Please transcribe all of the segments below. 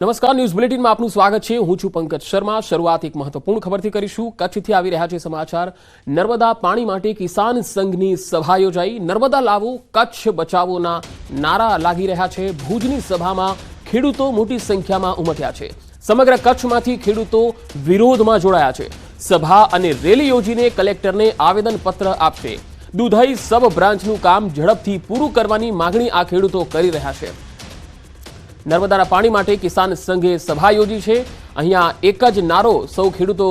નમસ્કાર, ન્યૂઝ બુલેટિનમાં આપનું સ્વાગત છે। હું છું પંકજ શર્મા। શરૂઆત એક મહત્વપૂર્ણ ખબરથી કરીશું। કચ્છથી આવી રહ્યા છે સમાચાર। નર્મદા પાણી માટે કિસાન સંઘની સભા યોજાઈ। નર્મદા લાવો, કચ્છ બચાવોના નારા લાગી રહ્યા છે। ભુજની સભામાં ખેડૂતો મોટી સંખ્યામાં ઉમટ્યા છે। સમગ્ર કચ્છમાંથી ખેડૂતો વિરોધમાં જોડાયા છે। સભા અને રેલી યોજીને કલેક્ટરને આવેદનપત્ર આપશે। દુધઈ સબ બ્રાન્ચનું કામ ઝડપથી પૂરું કરવાની માંગણી આ ખેડૂતો કરી રહ્યા છે। નર્મદાના પાણી માટે કિસાન સંઘે સભા યોજી છે। અહીંયા એક જ નારો સૌ ખેડૂતો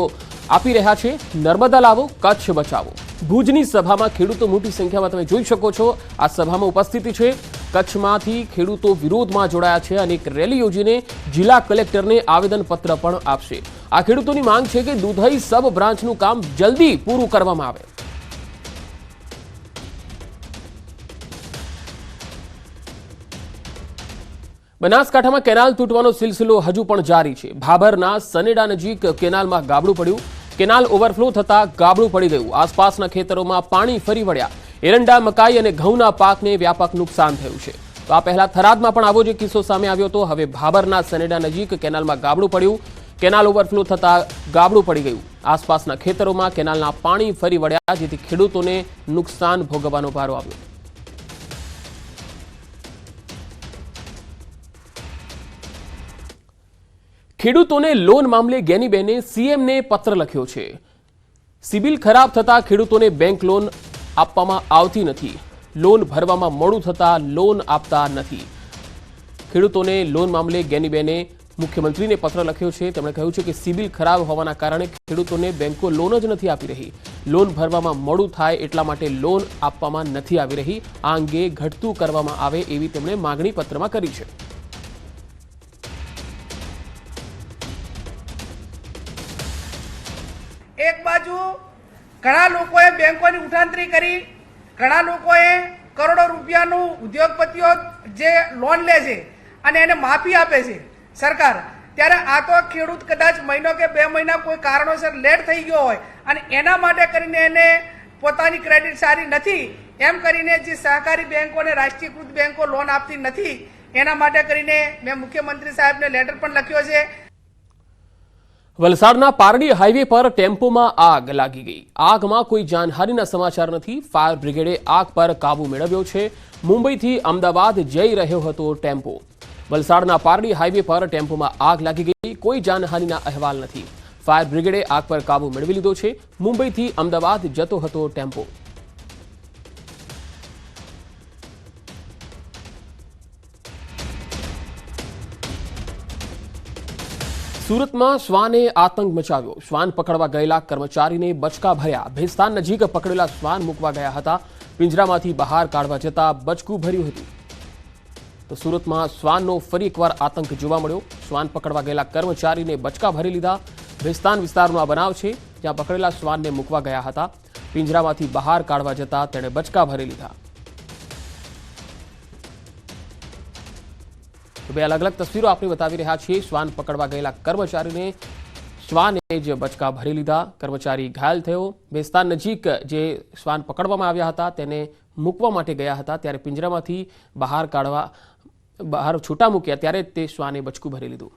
આપી રહ્યા છે, નર્મદા લાવો, કચ્છ બચાવો। ભુજની સભામાં ખેડૂતો મોટી સંખ્યામાં તમે જોઈ શકો છો આ સભામાં ઉપસ્થિતિ છે। કચ્છમાંથી ખેડૂતો વિરોધમાં જોડાયા છે અને એક રેલી યોજીને જિલ્લા કલેક્ટરને આવેદનપત્ર પણ આપશે। આ ખેડૂતોની માંગ છે કે દુધઈ સબ બ્રાન્ચનું કામ જલ્દી પૂરું કરવામાં આવે। બનાસકાંઠામાં કેનાલ તૂટવાનો સિલસિલો હજુ પણ જારી છે। ભાભરના સનેડા નજીક કેનાલમાં ગાબડું પડ્યું। કેનાલ ઓવરફ્લો થતા ગાબડું પડી ગયું। આસપાસના ખેતરોમાં પાણી ફરી વળ્યા। એરંડા, મકાઈ અને ઘઉંના પાકને વ્યાપક નુકસાન થયું છે। તો આ પહેલા થરાદમાં પણ આવો જ એક કિસ્સો સામે આવ્યો હતો। હવે ભાભરના સનેડા નજીક કેનાલમાં ગાબડું પડ્યું। કેનાલ ઓવરફ્લો થતા ગાબડું પડી ગયું। આસપાસના ખેતરોમાં કેનાલના પાણી ફરી વળ્યા, જેથી ખેડૂતોને નુકસાન ભોગવવાનો વારો આવ્યો। ખેડૂતોને લોન મામલે ગેનીબેને સીએમને પત્ર લખ્યો છે। સિબિલ ખરાબ થતા ખેડૂતોને બેંક લોન આપવામાં આવતી નથી। લોન ભરવામાં મોડું થતા લોન આપતા નથી। ખેડૂતોને લોન મામલે ગેનીબેને મુખ્યમંત્રીને પત્ર લખ્યો છે। તેમણે કહ્યું છે કે સિબિલ ખરાબ હોવાના કારણે ખેડૂતોને બેંકો લોન જ નથી આપી રહી। લોન ભરવામાં મોડું થાય એટલા માટે લોન આપવામાં નથી આવી રહી। આ અંગે ઘટતું કરવામાં આવે એવી તેમણે માંગણી પત્રમાં કરી છે। एक बाजू घणा लोकोए बेंकोनी उठांतरी करी, घणा लोकोए करोड़ों रूपियाનું ઉદ્યોગપતિઓ જે લોન લે છે અને એને માફી આપે છે સરકાર, ત્યારે આ તો ખેડૂત કદાચ મહિનો કે 2 મહિના કોઈ કારણોસર લેટ થઈ ગયો હોય અને એના માટે કરીને એને પોતાની ક્રેડિટ સારી નથી એમ કરીને જે સહકારી બેંકો અને રાષ્ટ્રીયકૃત બેંકો લોન આપતી નથી, એના માટે કરીને મેં મુખ્યમંત્રી સાહેબને લેટર પણ લખ્યો છે। વલસાડના પારડી હાઈવે પર ટેમ્પોમાં આગ લાગી ગઈ। આગમાં કોઈ જાનહાનિના સમાચાર નથી। ફાયર બ્રિગેડે આગ પર કાબુ મેળવ્યો છે। મુંબઈથી અમદાવાદ જઈ રહ્યો હતો ટેમ્પો। વલસાડના પારડી હાઈવે પર ટેમ્પોમાં આગ લાગી ગઈ। કોઈ જાનહાનિના અહેવાલ નથી। ફાયર બ્રિગેડે આગ પર કાબુ મેળવી લીધો છે। મુંબઈથી અમદાવાદ જતો હતો ટેમ્પો। સુરતમાં શ્વાને આતંક મચાવ્યો। શ્વાન પકડવા ગયેલા કર્મચારીને બચકા ભર્યા। ભેસ્તાન નજીક પકડેલા શ્વાન મૂકવા ગયા હતા। પિંજરામાંથી બહાર કાઢવા જતા બચકું ભર્યું હતું। તો સુરતમાં શ્વાનનો ફરી એકવાર આતંક જોવા મળ્યો। શ્વાન પકડવા ગયેલા કર્મચારીને બચકા ભરી લીધા। ભેસ્તાન વિસ્તારનો આ બનાવ છે, જ્યાં પકડેલા શ્વાનને મૂકવા ગયા હતા। પિંજરામાંથી બહાર કાઢવા જતા તેણે બચકા ભરી લીધા। બે અલગ અલગ તસવીરો આપણે બતાવી રહ્યા છીએ। શ્વાન પકડવા ગયેલા કર્મચારીને શ્વાને જ બચકા ભરી લીધા। કર્મચારી ઘાયલ થયો। ભેસ્તાન નજીક જે શ્વાન પકડવામાં આવ્યા હતા તેને મૂકવા માટે ગયા હતા, ત્યારે પિંજરામાંથી બહાર છૂટા મૂક્યા ત્યારે તે શ્વાને બચકું ભરી લીધું।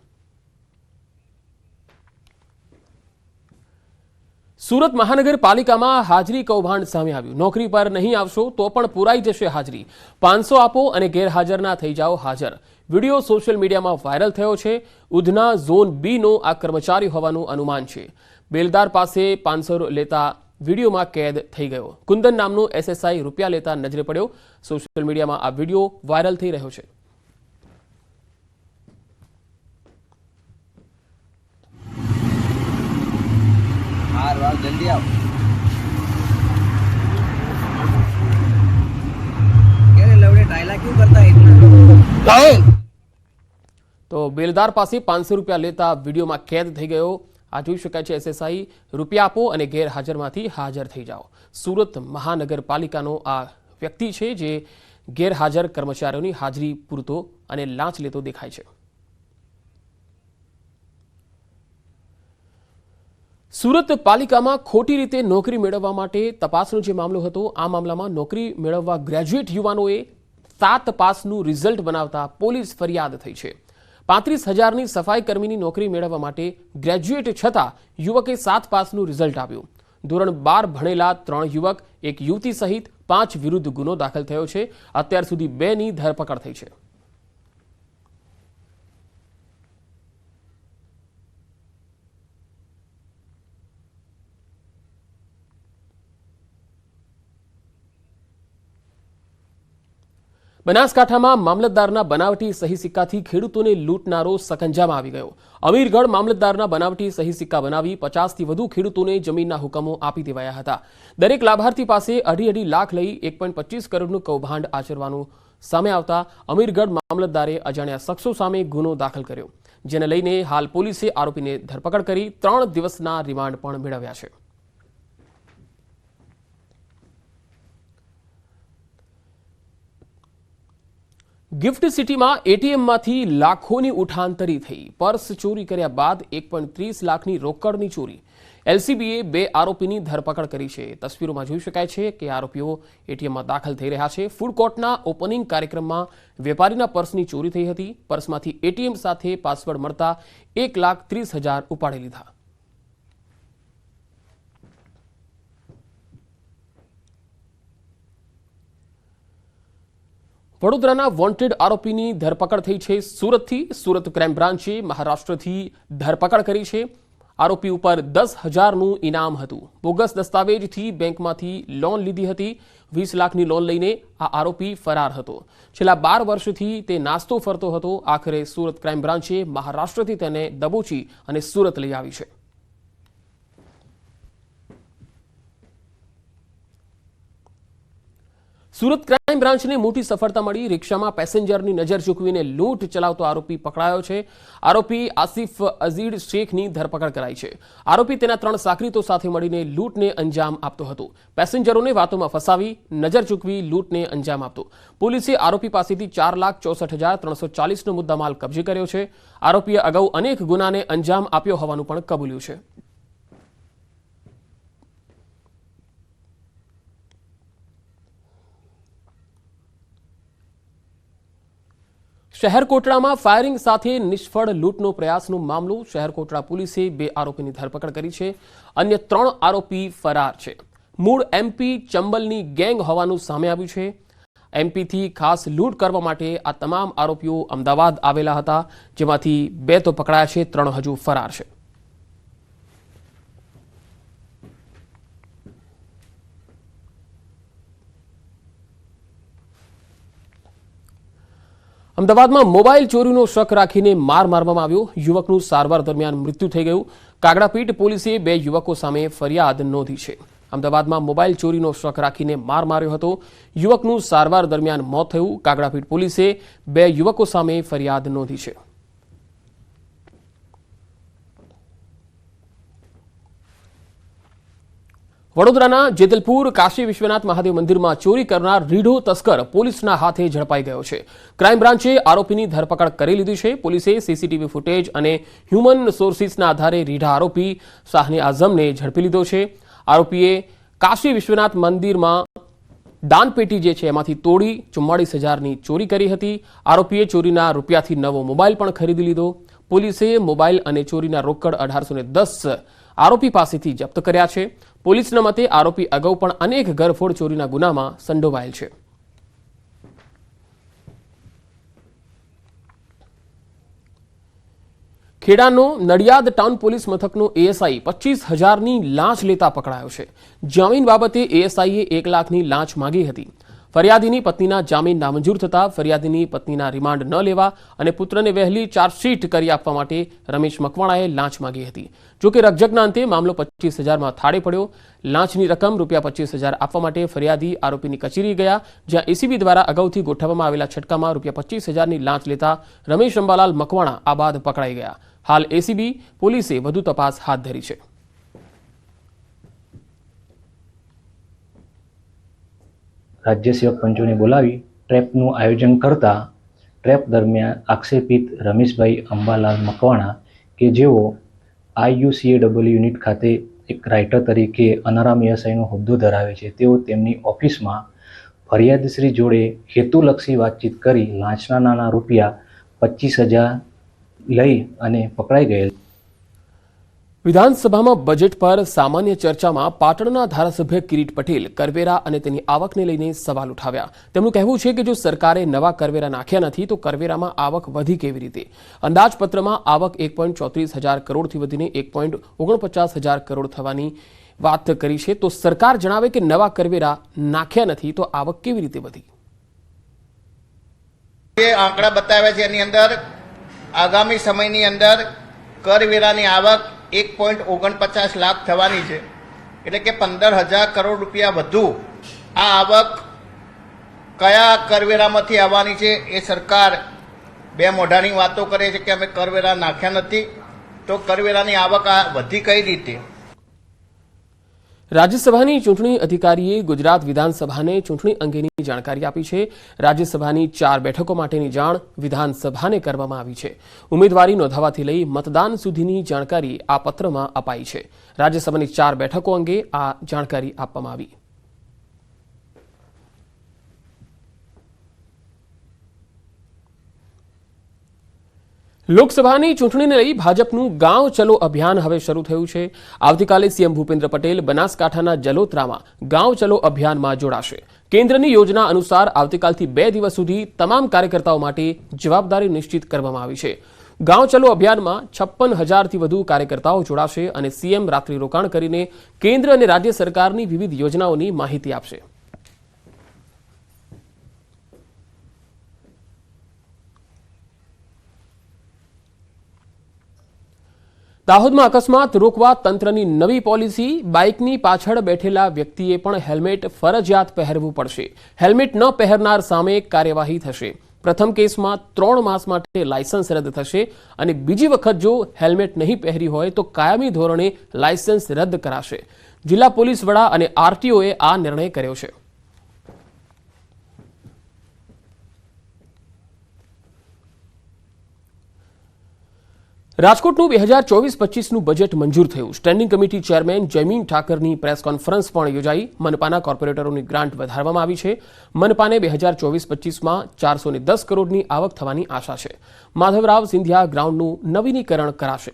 સુરત મહાનગરપાલિકામાં હાજરી કૌભાંડ સામે આવ્યું। નોકરી પર નહીં આવશો તો પણ પુરાઈ જશે હાજરી। 500 આપો અને ગેરહાજરના થઈ જાઓ હાજર। વિડીયો સોશિયલ મીડિયામાં વાયરલ થયો છે। ઉધના ઝોન બી નો આ કર્મચારી હોવાનું અનુમાન છે। બેલદાર પાસે 500 લેતા વિડીયોમાં કેદ થઈ ગયો। કુંદન નામનો એસએસઆઈ રૂપિયા લેતા નજરે પડ્યો। સોશિયલ મીડિયામાં આ વિડીયો વાયરલ થઈ રહ્યો છે। जल्दी आओ। क्या लवड़े डायलॉग क्यों करता है इतना? તો બેલદાર પાસે 500 રૂપિયા લેતા વિડીયોમાં કેદ થઈ ગયો। આ જોઈ શકાય છે। એસએસઆઈ રૂપિયા આપો અને ગેરહાજરમાંથી હાજર થઈ જાઓ। સુરત મહાનગરપાલિકાનો આ વ્યક્તિ છે જે ગેરહાજર કર્મચારીઓની હાજરી પૂરતો અને લાંચ લેતો દેખાય છે। સુરત પાલિકામાં ખોટી રીતે નોકરી મેળવવા માટે તપાસનો જે મામલો હતો, આ મામલામાં નોકરી મેળવવા ગ્રેજ્યુએટ યુવાનોએ 7 પાસનું રિઝલ્ટ બનાવતા પોલીસ ફરિયાદ થઈ છે। 35,000ની સફાઈ કર્મીની નોકરી મેળવવા માટે ગ્રેજ્યુએટ છતાં યુવકે 7 પાસનું રિઝલ્ટ આવ્યું. ધોરણ 12 ભણેલા 3 યુવક, એક યુવતી સહિત 5 વિરુદ્ધ ગુનો દાખલ થયો છે. અત્યાર સુધી 2ની ધરપકડ થઈ છે. બનાસકાંઠામાં મામલતદારના બનાવટી સહી સિક્કાથી ખેડૂતોને લૂંટનારો સકંજામાં આવી ગયો. અમીરગઢ મામલતદારના બનાવટી સહી સિક્કા બનાવી 50થી વધુ ખેડૂતોને જમીનના હુકમો આપી દેવાયા હતા. દરેક લાભાર્થી પાસે 2.5 લાખ લઈ 1.25 કરોડનું કૌભાંડ આચરવાનું સામે આવતા અમીરગઢ મામલતદારે અજાણ્યા શખ્સો સામે ગુનો દાખલ કર્યો, જેને લઈને હાલ પોલીસે આરોપીને ધરપકડ કરી 3 દિવસના રિમાન્ડ પણ મેળવ્યા છે. ગિફ્ટ સિટીમાં એટીએમમાંથી લાખોની ઉઠાંતરી થઈ. પર્સ ચોરી કર્યા બાદ 1.30 લાખની રોકડની ચોરી. એલસીબીએ 2 આરોપીની ધરપકડ કરી છે. તસવીરોમાં જોઈ શકાય છે કે આરોપીઓ એટીએમમાં દાખલ થઈ રહ્યા છે. ફૂડ કોર્ટના ઓપનિંગ કાર્યક્રમમાં વેપારીના પર્સની ચોરી થઈ હતી. પર્સમાંથી એટીએમ સાથે પાસવર્ડ મળતા 1,30,000 ઉપાડી લીધા. વડોદરાના વોન્ટેડ આરોપીની ધરપકડ થઈ છે સુરતથી. સુરત ક્રાઇમ બ્રાન્ચે મહારાષ્ટ્રથી ધરપકડ કરી છે. આરોપી ઉપર 10,000નું ઇનામ હતું. બોગસ દસ્તાવેજથી બેંકમાંથી લોન લીધી હતી. 20 લાખની લોન લઈને આ આરોપી ફરાર હતો. છેલ્લા 12 વર્ષથી તે નાસ્તો ફરતો હતો. આખરે સુરત ક્રાઇમ બ્રાન્ચે મહારાષ્ટ્રથી તેને દબોચી અને સુરત લઈ આવી છે. સુરત ક્રાઇમ બ્રાન્ચને મોટી સફળતા મળી. રિક્ષામાં પેસેન્જરની નજર ચૂકવીને લૂંટ ચલાવતો આરોપી પકડાયો છે. આરોપી આસિફ અઝીડ શેખની ધરપકડ કરાઈ છે. આરોપી તેના 3 સાકરીતો સાથે મળીને લૂંટને અંજામ આપતો હતો. પેસેન્જરોને વાતોમાં ફસાવી નજર ચૂકવી લૂંટને અંજામ આપતો. પોલીસે આરોપી પાસેથી 4,64,340નો મુદ્દામાલ કબજે કર્યો છે. આરોપીએ અગાઉ અનેક ગુનાને અંજામ આપ્યો હોવાનું પણ કબૂલ્યું છે. શહેર કોટડામાં ફાયરિંગ સાથે નિષ્ફળ લૂંટનો પ્રયાસનો મામલો. શહેર કોટડા પોલીસે 2 આરોપીની ધરપકડ કરી છે. અન્ય 3 આરોપી ફરાર છે. મૂળ એમપી ચંબલની ગેંગ હોવાનું સામે આવ્યું છે. એમપીથી ખાસ લૂંટ કરવા માટે આ તમામ આરોપીઓ અમદાવાદ આવેલા હતા, જેમાંથી 2 તો પકડાયા છે, 3 હજુ ફરાર છે. અમદાવાદમાં મોબાઈલ ચોરીનો શક રાખીને માર મારવામાં આવ્યો. યુવકનું સારવાર દરમિયાન મૃત્યુ થઈ ગયું. કાગડાપીઠ પોલીસે 2 યુવકો સામે ફરિયાદ નોંધી છે. અમદાવાદમાં મોબાઈલ ચોરીનો શક રાખીને માર માર્યો હતો. યુવકનું સારવાર દરમિયાન મોત થયું. કાગડાપીઠ પોલીસે 2 યુવકો સામે ફરિયાદ નોંધી છે. વડોદરાના જેતલપુર કાશી વિશ્વનાથ મહાદેવ મંદિરમાં ચોરી કરનાર રીઢો તસ્કર પોલીસના હાથે ઝડપાઈ ગયો છે. ક્રાઇમ બ્રાન્ચે આરોપીની ધરપકડ કરી લીધી છે. પોલીસે સીસીટીવી ફૂટેજ અને હ્યુમન સોર્સિસના આધારે રીઢા આરોપી શાહને આઝમને ઝડપી લીધો છે. આરોપીએ કાશી વિશ્વનાથ મંદિરમાં દાનપેટી જે છે એમાંથી તોડી 44,000ની ચોરી કરી હતી. આરોપીએ ચોરીના રૂપિયાથી નવો મોબાઈલ પણ ખરીદી લીધો. પોલીસે મોબાઈલ અને ચોરીના રોકડ 1810 આરોપી પાસેથી જપ્ત કર્યા છે. પોલીસના મતે આરોપી અગાઉ પણ અનેક ઘરફોડ ચોરીના ગુનામાં સંડોવાયેલ છે. ખેડાનો નડિયાદ ટાઉન પોલીસ મથકનો એએસઆઈ 25,000ની લાંચ લેતા પકડાયો છે. જામીન બાબતે એએસઆઈએ 1 લાખની લાંચ માંગી હતી. ફરિયાદીની પત્નીના જામીન નામંજૂર થતા ફરિયાદીની પત્નીના રિમાન્ડ ન લેવા અને પુત્રને વહેલી ચાર્જશીટ કરી આપવા માટે રમેશ મકવાણાએ લાંચ માંગી હતી. જોકે રકઝકના અંતે મામલો 25,000માં થાળે પડ્યો. લાંચની રકમ ₹25,000 આપવા માટે ફરિયાદી આરોપીની કચેરી ગયા, જ્યાં એસીબી દ્વારા અગાઉથી ગોઠવવામાં આવેલા છટકામાં ₹25,000ની લાંચ લેતા રમેશ અંબાલાલ મકવાણા આ બાદ પકડાઈ ગયા. હાલ એસીબી પોલીસે વધુ તપાસ હાથ ધરી છે. રાજ્ય સેવક પંચોને બોલાવી ટ્રેપનું આયોજન કરતા ટ્રેપ દરમિયાન આક્ષેપિત રમેશભાઈ અંબાલાલ મકવાણા કે જેઓ IUCAW યુનિટ ખાતે એક રાઇટર તરીકે અનારામ એએસઆઈનો હોદ્દો ધરાવે છે, તેઓ તેમની ઓફિસમાં ફરિયાદીશ્રી જોડે હેતુલક્ષી વાતચીત કરી લાંચના નાના ₹25,000 લઈ અને પકડાઈ ગયેલ. વિધાનસભામાં બજેટ પર સામાન્ય ચર્ચામાં પાટણના ધારાસભ્ય કિરીટ પટેલ કરવેરા અને તેની આવકને લઈને સવાલ ઉઠાવ્યા. તેમનું કહેવું છે કે જો સરકારે નવા કરવેરા નાખ્યા નથી તો કરવેરામાં આવક વધી કેવી રીતે? અંદાજપત્રમાં આવક 1.34 કરોડથી વધીને 1.49 કરોડ થવાની વાત કરી છે. તો સરકાર જણાવે કે નવા કરવેરા નાખ્યા નથી તો આવક કેવી રીતે વધી? જે આંકડા બતાવ્યા છે એની અંદર આગામી સમયની અંદર કરવેરાની આવક 1.49 લાખ થવાની છે, એટલે કે 15,000 કરોડ રૂપિયા વધુ આ આવક કયા કરવેરામાંથી આવવાની છે એ સરકાર બે મોઢાની વાતો કરે છે કે અમે કરવેરા નાખ્યા નથી, તો કરવેરાની આવક આ વધી કઈ રીતે? રાજ્યસભાની ચૂંટણી અધિકારીએ ગુજરાત વિધાનસભાને ચૂંટણી અંગેની જાણકારી આપી છે. રાજ્યસભાની 4 બેઠકો માટેની જાણ વિધાનસભાને કરવામાં આવી છે. ઉમેદવારી નોંધાવાથી લઈ મતદાન સુધીની જાણકારી આ પત્રમાં અપાઈ છે. રાજ્યસભાની 4 બેઠકો અંગે આ જાણકારી આપવામાં આવી. લોકસભાની ચૂંટણીને લઈ ભાજપનું ગાંવ ચલો અભિયાન હવે શરૂ થયું છે. આવતીકાલે સીએમ ભૂપેન્દ્ર પટેલ બનાસકાંઠાના જલોત્રામાં ગાંવ ચલો અભિયાનમાં જોડાશે. કેન્દ્રની યોજના અનુસાર આવતીકાલથી 2 દિવસ સુધી તમામ કાર્યકર્તાઓ માટે જવાબદારી નિશ્ચિત કરવામાં આવી છે. ગાંવ ચલો અભિયાનમાં 56,000થી વધુ કાર્યકર્તાઓ જોડાશે અને સીએમ રાત્રિ રોકાણ કરીને કેન્દ્ર અને રાજ્ય સરકારની વિવિધ યોજનાઓની માહિતી આપશે. દાહોદમાં અકસ્માત રોકવા તંત્રની નવી પોલિસી. બાઇકની પાછળ બેઠેલા વ્યક્તિએ પણ હેલ્મેટ ફરજિયાત પહેરવું પડશે. હેલ્મેટ ન પહેરનાર સામે કાર્યવાહી થશે. પ્રથમ કેસમાં 3 માસ માટે લાયસન્સ રદ થશે અને બીજી વખત જો હેલ્મેટ નહીં પહેરી હોય તો કાયમી ધોરણે લાયસન્સ રદ કરાશે. જિલ્લા પોલીસ વડા અને આરટીઓએ આ નિર્ણય કર્યો છે. રાજકોટનું 2024-25નું બજેટ મંજૂર થયું. સ્ટેન્ડિંગ કમિટી ચેરમેન જયમીન ઠાકરની પ્રેસ કોન્ફરન્સ પણ યોજાઈ. મનપાના કોર્પોરેટરોની ગ્રાન્ટ વધારવામાં આવી છે. મનપાને 2024-25માં 410 કરોડની આવક થવાની આશા છે. માધવરાવ સિંધિયા ગ્રાઉન્ડનું નવીનીકરણ કરાશે.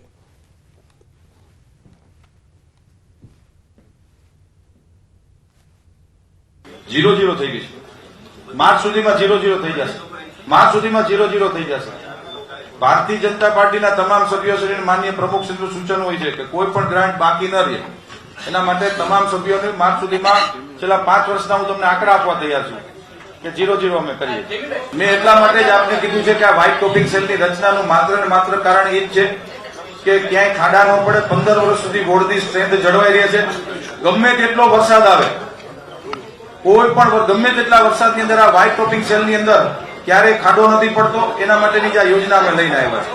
ઝીરો થઈ ગઈ છે. માર્ચ સુધીમાં 0-0 થઈ જશે. માર્ચ સુધીમાં 0-0 થઈ જશે. ભારતીય જનતા પાર્ટીના તમામ સભ્યોશ્રીને માનનીય પ્રમુખ શ્રીનું સૂચન હોય છે કે કોઈ પણ ગ્રાન્ટ બાકી ન રહે. એના માટે તમામ સભ્યોને માર્ચ સુધીમાં છેલ્લા 5 વર્ષના હું તમને આંકડા આપવા તૈયાર છું કે 0-0 અમે કરીએ. મેં એટલા માટે જ આપને કીધું છે કે આ વ્હાઇટ ટોપિંગ સેલની રચનાનું માત્ર ને માત્ર કારણ એ જ છે કે ક્યાંય ખાડા ન પડે. 15 વર્ષ સુધી બોર્ડની સ્ટ્રેન્થ જળવાઈ રહે છે. ગમે તેટલો વરસાદ આવે, કોઈ પણ ગમે તેટલા વરસાદની અંદર આ વ્હાઇટ ટોપિંગ સેલની અંદર ક્યારે ખાડો નથી પડતો. એના માટેની જે યોજના અમે લઈને આવ્યા છે.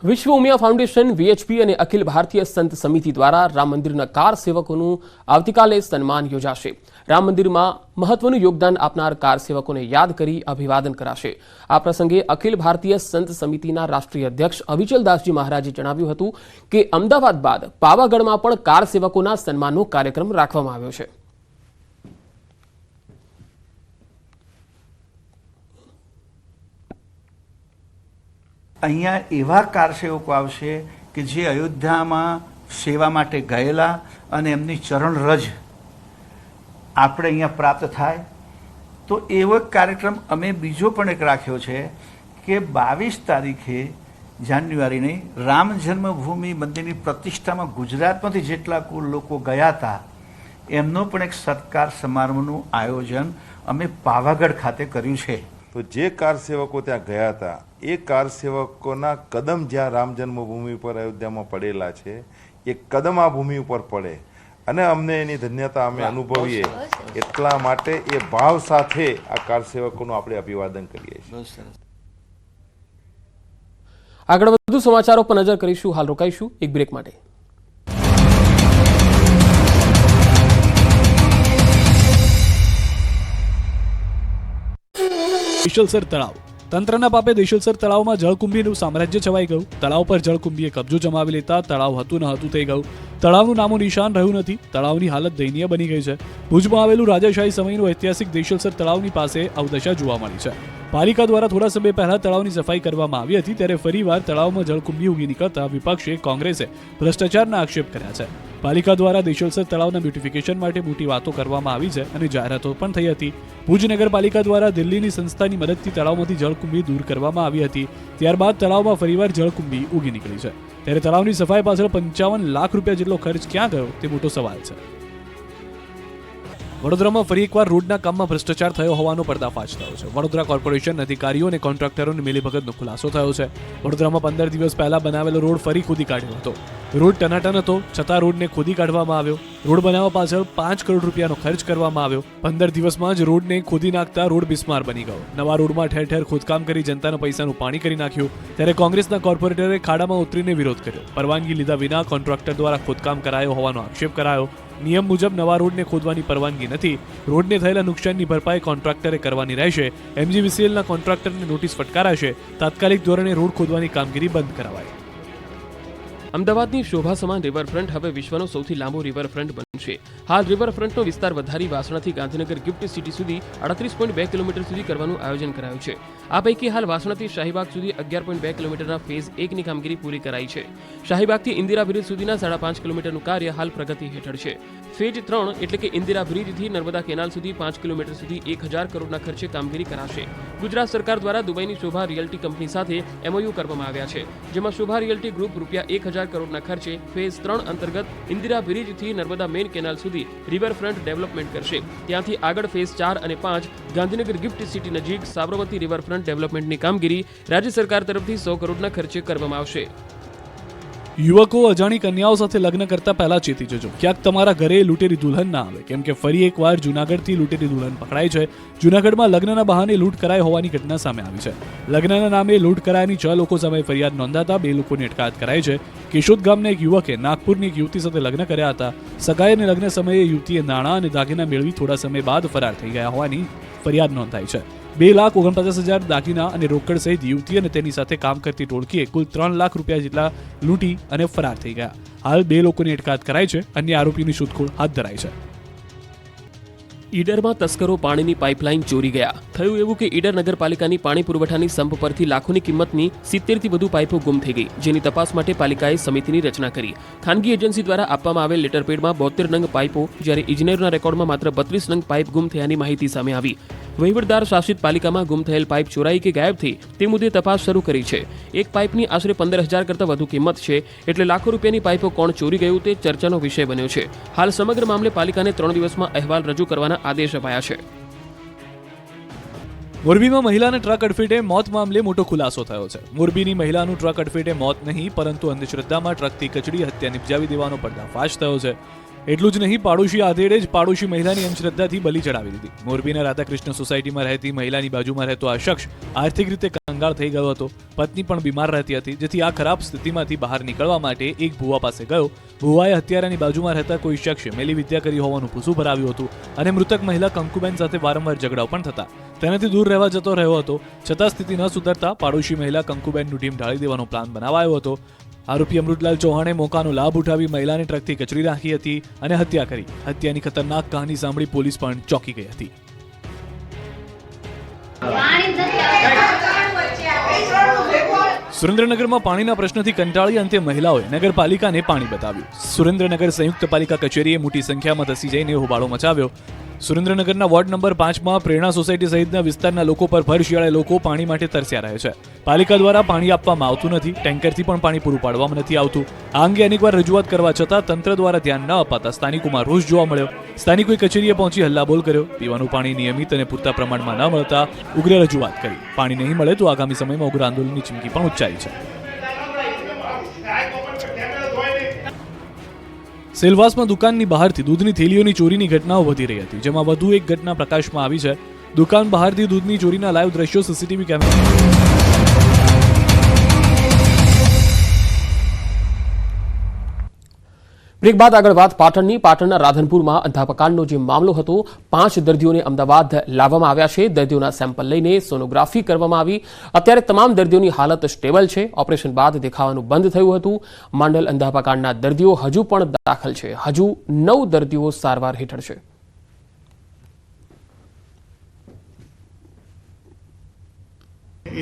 વિશ્વ ઉમિયા ફાઉન્ડેશન, વીએચપી અને અખિલ ભારતીય સંત સમિતિ દ્વારા રામ મંદિરના કાર સેવકોનું આવતીકાલે સન્માન યોજાશે. રામ મંદિરમાં મહત્વનું યોગદાન આપનાર કાર સેવકોને યાદ કરી અભિવાદન કરાશે. આ પ્રસંગે અખિલ ભારતીય સંત સમિતિના રાષ્ટ્રીય અધ્યક્ષ અવિચલદાસજી મહારાજે જણાવ્યું હતું કે અમદાવાદ બાદ પાવાગઢમાં પણ કાર સેવકોના સન્માનનો કાર્યક્રમ રાખવામાં આવ્યો છે. અહીંયા એવા કારસેવકો આવશે કે જે અયોધ્યામાં સેવા માટે ગયેલા અને એમની ચરણ રજ આપણે અહીંયા પ્રાપ્ત થાય. તો એવો એક કાર્યક્રમ અમે બીજો પણ એક રાખ્યો છે કે 22 તારીખે જાન્યુઆરીની રામ જન્મભૂમિ મંદિરની પ્રતિષ્ઠામાં ગુજરાતમાંથી જેટલા કુલ લોકો ગયા હતા એમનો પણ એક સત્કાર સમારંભનું આયોજન અમે પાવાગઢ ખાતે કર્યું છે. તો જે કાર સેવકો ત્યાં ગયા હતા એ કાર સેવકોના કદમ જ્યાં રામ જન્મભૂમિ ઉપર અયોધ્યામાં પડેલા છે એ કદમ આ ભૂમિ ઉપર પડે અને અમને એની ધન્યતા અમે અનુભવીએ એટલા માટે એ ભાવ સાથે આ કાર સેવકોનું આપણે અભિવાદન કરીએ છીએ. આગળ વધુ સમાચારો પર નજર કરીશું. હાલ રોકાઈશું એક બ્રેક માટે. વિશલસર તળાવ તંત્રના પાપે દેશલસર તળાવમાં જળકુંભીનું સામ્રાજ્ય છવાઈ ગયું. તળાવ પર જળકુંભીએ કબજો જમાવી લેતા તળાવ હતું ન હતું થઈ ગયું. તળાવનું નામો નિશાન રહ્યું નથી. તળાવની હાલત દયનીય બની ગઈ છે. ભુજમાં આવેલું રાજાશાહી સમયનું ઐતિહાસિક દેશલસર તળાવની પાસે અવદશા જોવા મળી છે. પાલિકા દ્વારા થોડા સમય પહેલા તળાવની સફાઈ કરવામાં આવી હતી, ત્યારે ફરીવાર તળાવમાં જળકુંભી ઉગી નીકળતા વિપક્ષે કોંગ્રેસે ભ્રષ્ટાચારના આક્ષેપ કર્યા છે. પાલિકા દ્વારા દેશલસર તળાવના બ્યુટિફિકેશન માટે મોટી વાતો કરવામાં આવી છે અને જાહેરાતો પણ થઈ હતી. ભુજ નગરપાલિકા દ્વારા દિલ્હીની સંસ્થાની મદદથી તળાવમાંથી જળકુંભી દૂર કરવામાં આવી હતી. ત્યારબાદ તળાવમાં ફરીવાર જળકુંભી ઉગી નીકળી છે. ત્યારે તળાવની સફાઈ પાછળ 55 લાખ રૂપિયા જેટલો ખર્ચ ક્યાં ગયો તે મોટો સવાલ છે. વડોદરામાં ફરી એકવાર રોડના કામમાં ભ્રષ્ટાચાર થયો હોવાનો પર્દાફાશ થયો છે. વડોદરા કોર્પોરેશન અધિકારીઓ અને કોન્ટ્રાક્ટરોની મિલીભગતનો ખુલાસો થયો છે. વડોદરામાં 15 દિવસ પહેલા બનાવેલો રોડ ફરી ખોદી કાઢ્યો હતો. રોડ ટનાટન હતો, છતાં રોડને ખોદી કાઢવામાં આવ્યો. રોડ બનાવવા પાછળ 5 કરોડ રૂપિયાનો ખર્ચ કરવામાં આવ્યો. 15 દિવસમાં જ રોડને ખોદી નાખતા રોડ બિસ્માર બની ગયો. નવા રોડમાં ઠેર ઠેર ખોદકામ કરી જનતાના પૈસાનું પાણી કરી નાખ્યું. ત્યારે કોંગ્રેસના કોર્પોરેટરે ખાડામાં ઉતરીને વિરોધ કર્યો. પરવાનગી લીધા વિના કોન્ટ્રાક્ટર દ્વારા ખોદકામ કરાયો હોવાનો આક્ષેપ કરાયો. નિયમ મુજબ નવા રોડને ખોદવાની પરવાનગી નથી. રોડને થયેલા નુકસાનની ભરપાઈ કોન્ટ્રાક્ટરે કરવાની રહેશે. MGVCLના કોન્ટ્રાક્ટરને નોટિસ ફટકારાશે. તાત્કાલિક ધોરણે રોડ ખોદવાની કામગીરી બંધ કરાવાય. અમદાવાદની શોભા સમાન રિવરફ્રન્ટ હવે વિશ્વનો સૌથી લાંબો રિવરફ્રન્ટ બનશે. હાલ રિવરફ્રન્ટનો વિસ્તાર વધારી વાસણાથી ગાંધીનગર ગિફ્ટ સિટી સુધી 38.2 કિલોમીટર સુધી કરવાનું આયોજન કરાયું છે. આ પૈકી હાલ વાસણાથી શાહીબાગ સુધી 11.2 કિલોમીટરના ફેઝ 1ની કામગીરી પૂરી કરાઈ છે. શાહીબાગથી ઇન્દિરા બ્રિજ સુધીના 5.5 કિલોમીટરનું કાર્ય હાલ પ્રગતિ હેઠળ છે. ફેઝ 3 એટલે કે ઇન્દિરા બ્રિજથી નર્મદા કેનાલ સુધી 5 કિલોમીટર સુધી 1000 કરોડના ખર્ચે કામગીરી કરાશે. ગુજરાત સરકાર દ્વારા દુબઈની શોભા રિયલ્ટી કંપની સાથે MOU કરવામાં આવ્યા છે, જેમાં શોભા રિયલ્ટી ગ્રુપ ₹1000 કરોડના ખર્ચે ફેઝ 3 અંતર્ગત ઇન્દિરા બ્રિજથી નર્મદા મેઇન કેનાલ સુધી રિવરફ્રન્ટ ડેવલપમેન્ટ કરશે. ત્યાંથી આગળ ફેઝ 4 અને 5 ગાંધીનગર ગિફ્ટ સિટી નજીક સાબરમતી રિવરફ્રન્ટ ડેવલપમેન્ટની કામગીરી રાજ્ય સરકાર તરફથી 100 કરોડના ખર્ચે કરવામાં આવશે. યુવકો અજાણી કન્યાઓ સાથે લગ્ન કરતા પહેલા ચેતી જજો. ક્યાંક તમારા ઘરે લૂંટેરી દુલ્હન ના આવે, કેમ કે ફરી એકવાર જૂનાગઢથી લૂંટેરી દુલ્હન પકડાઈ છે. જૂનાગઢમાં લગ્નના બહાને લૂંટ કરાઈ હોવાની ઘટના સામે આવી છે. લગ્નના નામે લૂંટ કરાયાની 6 લોકો સામે ફરિયાદ નોંધાતા 2 લોકોની અટકાયત કરાઈ છે. કેશોદ ગામના એક યુવકે નાગપુરની એક યુવતી સાથે લગ્ન કર્યા હતા. સગાઈ અને લગ્ન સમયે યુવતીએ નાણાં અને દાગીના મેળવી થોડા સમય બાદ ફરાર થઈ ગયા હોવાની ફરિયાદ નોંધાઈ છે. 2,49,000 દાગીના અને રોકડ સહિત યુવતી અને તેની સાથે કામ કરતી ટોળકીએ કુલ 3 લાખ રૂપિયા જેટલા લૂંટી અને ફરાર થઈ ગયા. હાલ 2 લોકોની અટકાયત કરાઈ છે. અન્ય આરોપીની શોધખોળ હાથ ધરાઈ છે. ઈડરમાં તસ્કરો પાણીની પાઇપલાઇન ચોરી ગયા. થયું એવું કે ઈડર નગરપાલિકાની પાણી પુરવઠાની સંપ પરથી લાખોની કિંમતની 70થી વધુ પાઇપો ગુમ થઈ ગઈ, જેની તપાસ માટે પાલિકાએ સમિતિની રચના કરી. ખાનગી એજન્સી દ્વારા આપવામાં આવેલ લેટરપેડમાં 72 નંગ પાઇપો, જ્યારે ઇજનેરના રેકોર્ડમાં માત્ર 32 નંગ પાઇપ ગુમ થયાની માહિતી સામે આવી. વહીવટદાર શાસિત પાલિકામાં ગુમ થયેલ પાઇપ ચોરાઈ કે ગાયબ થઈ તે મુદ્દે તપાસ શરૂ કરી છે. એક પાઇપની આશરે 15,000 કરતાં વધુ કિંમત છે, એટલે લાખો રૂપિયાની પાઇપો કોણ ચોરી ગયું તે ચર્ચાનો વિષય બન્યો છે. હાલ સમગ્ર મામલે પાલિકાને 3 દિવસમાં અહેવાલ રજૂ કરવાના આદેશ અપાયા છે. મોરબીમાં મહિલાને ટ્રક અડફેટે મોત મામલે મોટો ખુલાસો થયો છે. મોરબીની મહિલાનું ટ્રક અડફેટે મોત નહીં, પરંતુ અંધશ્રદ્ધામાં ટ્રકથી કચડી હત્યા નિપજાવી દેવાનો પર્દાફાશ થયો છે. એટલું જ નહીં, પાડોશી આધેડે જ પાડોશી મહિલાની અંધશ્રદ્ધાથી બલી ચડાવી દીધી. મોરબીના રાધાકૃષ્ણ સોસાયટીમાં રહેતી મહિલાની બાજુમાં રહેતો આ શખ્સ આર્થિક રીતે કંગાળ થઈ ગયો હતો. પત્ની પણ બીમાર રહેતી હતી, જેથી આ ખરાબ સ્થિતિમાંથી બહાર નીકળવા માટે એક ભુવા પાસે ગયો. ભુવાએ હત્યારાની બાજુમાં રહેતા કોઈ શખ્સે મેલી વિદ્યા કરી હોવાનું પૂછું ભરાવ્યું હતું અને મૃતક મહિલા કંકુબેન સાથે વારંવાર ઝઘડાઓ પણ થતા. તેનાથી દૂર રહેવા જતો રહ્યો હતો. છતાં સ્થિતિ ન સુધરતા પાડોશી મહિલા કંકુબેનનું ઢીમ ઢાળી દેવાનો પ્લાન બનાવાયો હતો. આરોપી અમૃતલાલ ચૌહાણે મોકાનો લાભ ઉઠાવી મહિલાને ટ્રકથી કચડી નાખી હતી અને હત્યા કરી. હત્યાની ખતરનાક કહાની સાંભળી પોલીસ પણ ચોંકી ગઈ હતી. સુરેન્દ્રનગરમાં પાણીના પ્રશ્નથી કંટાળી અંતે મહિલાઓએ નગરપાલિકાને પાણી બતાવ્યું. સુરેન્દ્રનગર સંયુક્ત પાલિકા કચેરીએ મોટી સંખ્યામાં ધસી જઈને હોબાળો મચાવ્યો. સુરેન્દ્રનગરના વોર્ડ નંબર 5માં પ્રેરણા સોસાયટી સહિતના વિસ્તારના લોકો પર ભર શિયાળે લોકો પાણી માટે તરસ્યા રહે છે. પાલિકા દ્વારા પાણી આપવામાં આવતું નથી, ટેન્કરથી પણ પાણી પૂરું પાડવામાં નથી આવતું. આ અંગે અનેકવાર રજૂઆત કરવા છતાં તંત્ર દ્વારા ધ્યાન ન અપાતા સ્થાનિકોમાં રોષ જોવા મળ્યો. સ્થાનિકોએ કચેરીએ પહોંચી હલ્લાબોલ કર્યો. પીવાનું પાણી નિયમિત અને પૂરતા પ્રમાણમાં ન મળતા ઉગ્ર રજૂઆત કરી. પાણી નહીં મળે તો આગામી સમયમાં ઉગ્ર આંદોલનની ચીમકી પણ ઉચ્ચારી છે. સેલવાસમાં દુકાનની બહારથી દૂધની થેલીઓની ચોરીની ઘટનાઓ વધી રહી હતી, જેમાં વધુ એક ઘટના પ્રકાશમાં આવી છે. દુકાન બહારથી દૂધની ચોરીના લાઈવ દ્રશ્યો સીસીટીવી કેમેરા બ્રેક બાદ આગળ વાત પાટણની. પાટણના રાધનપુરમાં અંધાપકાંડનો જે મામલો હતો, 5 દર્દીઓને અમદાવાદ લાવવામાં આવ્યા છે. દર્દીઓના સેમ્પલ લઈને સોનોગ્રાફી કરવામાં આવી. અત્યારે તમામ દર્દીઓની હાલત સ્ટેબલ છે. ઓપરેશન બાદ દેખાવાનું બંધ થયું હતું. માંડલ અંધાપકાંડના દર્દીઓ હજુ પણ દાખલ છે. હજુ 9 દર્દીઓ સારવાર હેઠળ છે.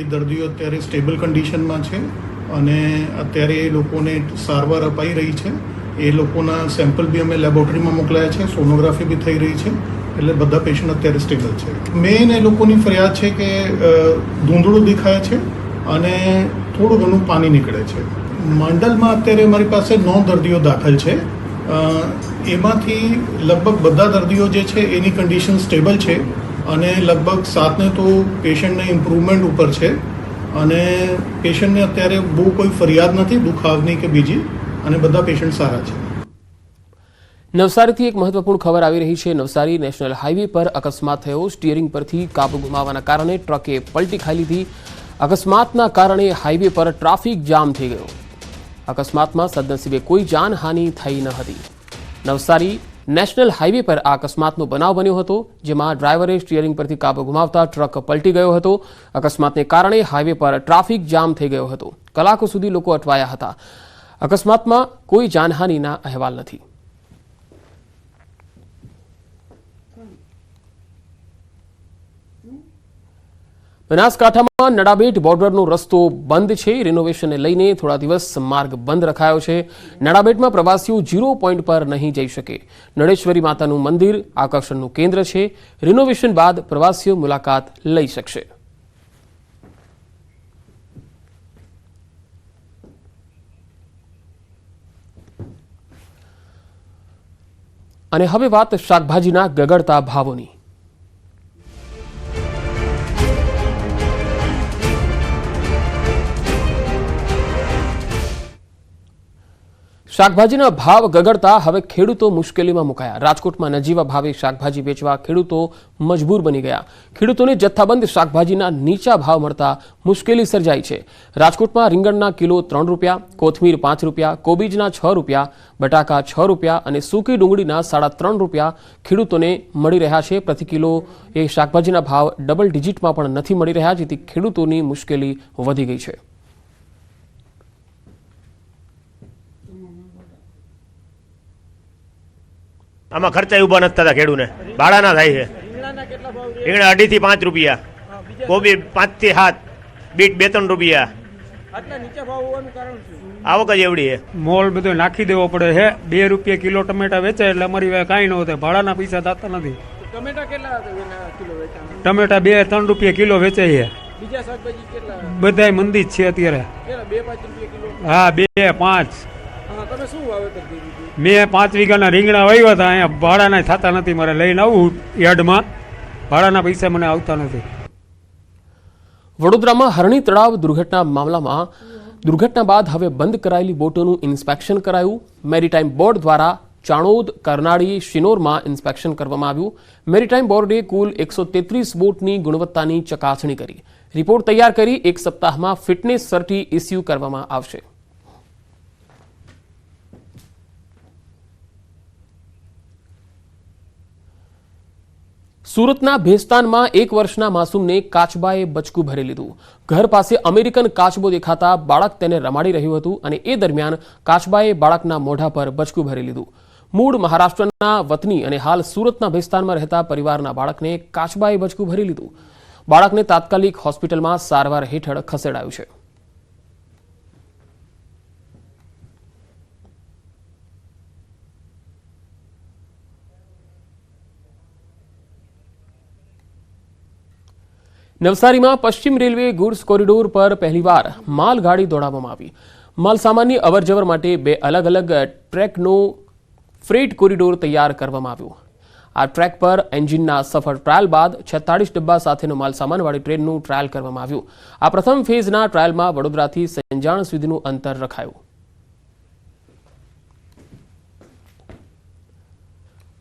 એ દર્દીઓ અત્યારે સ્ટેબલ કન્ડિશનમાં છે અને અત્યારે એ લોકોને સારવાર અપાઈ રહી છે. એ લોકોના સેમ્પલ બી અમે લેબોરેટરીમાં મોકલાયા છે, સોનોગ્રાફી બી થઈ રહી છે, એટલે બધા પેશન્ટ અત્યારે સ્ટેબલ છે. મેઇન એ લોકોની ફરિયાદ છે કે ધૂંધળું દેખાય છે અને થોડું ઘણું પાણી નીકળે છે. માંડલમાં અત્યારે અમારી પાસે 9 દર્દીઓ દાખલ છે. એમાંથી લગભગ બધા દર્દીઓ જે છે એની કન્ડિશન સ્ટેબલ છે અને લગભગ 7ને તો પેશન્ટને ઇમ્પ્રુવમેન્ટ ઉપર છે અને પેશન્ટને અત્યારે બહુ કોઈ ફરિયાદ નથી દુખાવની કે બીજી, અને બધા પેશન્ટ સારા છે. નવસારીથી એક મહત્વપૂર્ણ ખબર આવી રહી છે. નવસારી નેશનલ હાઈવે પર અકસ્માત થયો. સ્ટીયરિંગ પરથી કાબુ ગુમાવવાના કારણે ટ્રકે પલટી ખાઈ લીધી. અકસ્માતના કારણે હાઈવે પર ટ્રાફિક જામ થઈ ગયો. અકસ્માતમાં સદનસીબે કોઈ જાનહાનિ થઈ ન હતી. નવસારી નેશનલ હાઈવે પર આ અકસ્માતનો બનાવ બન્યો હતો, જેમાં ડ્રાઈવરે સ્ટીયરિંગ પરથી કાબુ ગુમાવતા ટ્રક પલટી ગયો હતો. અકસ્માતને કારણે હાઈવે પર ટ્રાફિક જામ થઈ ગયો હતો. કલાકો સુધી લોકો અટવાયા હતા. અકસ્માતમાં કોઈ જાનહાનિના અહેવાલ નથી. બનાસકાંઠામાં નડાબેટ બોર્ડરનો રસ્તો બંધ છે. રિનોવેશનને લઈને થોડા દિવસ માર્ગ બંધ રખાયો છે. નડાબેટમાં પ્રવાસીઓ 0 પોઈન્ટ પર નહીં જઈ શકે. નળેશ્વરી માતાનું મંદિર આકર્ષણનું કેન્દ્ર છે. રિનોવેશન બાદ પ્રવાસીઓ મુલાકાત લઈ શકશે. અને હવે વાત શાકભાજીના ગગડતા ભાવોની. શાકભાજીના ભાવ ગગડતા હવે ખેડૂતો મુશ્કેલીમાં મુકાયા. રાજકોટમાં નજીવા ભાવે શાકભાજી વેચવા ખેડૂતો મજબૂર બની ગયા. ખેડૂતોને જથ્થાબંધ શાકભાજીના નીચા ભાવ મળતા મુશ્કેલી સર્જાઈ છે. રાજકોટમાં રીંગણના કિલો 3 રૂપિયા, કોથમીર 5 રૂપિયા, કોબીજના 6 રૂપિયા, બટાકા 6 રૂપિયા અને સૂકી ડુંગળીના 3.5 રૂપિયા ખેડૂતોને મળી રહ્યા છે. પ્રતિ કિલો એ શાકભાજીના ભાવ ડબલ ડિજિટમાં પણ નથી મળી રહ્યા, જેથી ખેડૂતોની મુશ્કેલી વધી ગઈ છે. આમાં ખર્ચા ઉભા નથી થતા, ખેડૂને ભાડાના થાય છે. રીંગણા 2.5 થી 5 રૂપિયા, કોબી 5 થી 7, બીટ 2-3 રૂપિયા. આવક જ એવડી છે. મોલ બધો નાખી દેવો પડે છે. 2 રૂપિયા કિલો ટમેટા વેચાય એટલે અમારી પાસે કાંઈ ન થાય. ભાડાના પૈસા થતા નથી. ટમેટા 2-3 રૂપિયા કિલો વેચાય છે. બધાય મંદી જ છે અત્યારે. હા, 2-5. મેં 5 વીઘાના રીંગણા વાવ્યા હતા. અહીંયા ભાડાના થતા નથી. મારે લઈને આવું યાર્ડમાં, ભાડાના પૈસા મને આવતા નથી. વડોદરામાં હરણી તળાવ દુર્ઘટના મામલામાં દુર્ઘટના બાદ હવે બંધ કરાયેલી બોટોનું ઇન્સ્પેક્શન કરાયું. મેરીટાઈમ બોર્ડ દ્વારા ચાણોદ, કરનાળી, શિનોરમાં ઇન્સ્પેક્શન કરવામાં આવ્યું. મેરીટાઈમ બોર્ડે કુલ 133 બોટની ગુણવત્તાની ચકાસણી કરી. રિપોર્ટ તૈયાર કરી 1 સપ્તાહમાં ફિટનેસ સર્ટી ઇસ્યુ કરવામાં આવશે. સુરતના ભેસ્તાનમાં 1 વર્ષના માસૂમને કાચબાએ બચકું ભરી લીધું. ઘર પાસે અમેરિકન કાચબો દેખાતા બાળક તેને રમાડી રહ્યું હતું અને એ દરમિયાન કાચબાએ બાળકના મોઢા પર બચકું ભરી લીધું. મૂળ મહારાષ્ટ્રના વતની અને હાલ સુરતના ભેસ્તાનમાં રહેતા પરિવારના બાળકને કાચબાએ બચકું ભરી લીધું. બાળકને તાત્કાલિક હોસ્પિટલમાં સારવાર હેઠળ ખસેડાયું છે. નવસારીમાં પશ્ચિમ રેલવે ગુડ્સ કોરિડોર પર પહેલીવાર માલગાડી દોડાવવામાં આવી. માલસામાનની અવરજવર માટે 2 અલગ અલગ ટ્રેકનો ફ્રેટ કોરિડોર તૈયાર કરવામાં આવ્યો. આ ટ્રેક પર એન્જિનના સફળ ટ્રાયલ બાદ 46 ડબ્બા સાથેનો માલસામાનવાળી ટ્રેનનું ટ્રાયલ કરવામાં આવ્યું. આ પ્રથમ ફેઝના ટ્રાયલમાં વડોદરાથી સંજાણ સુધીનું અંતર રખાયું.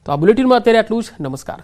તો આ બુલેટિનમાં અત્યારે આટલું જ. નમસ્કાર.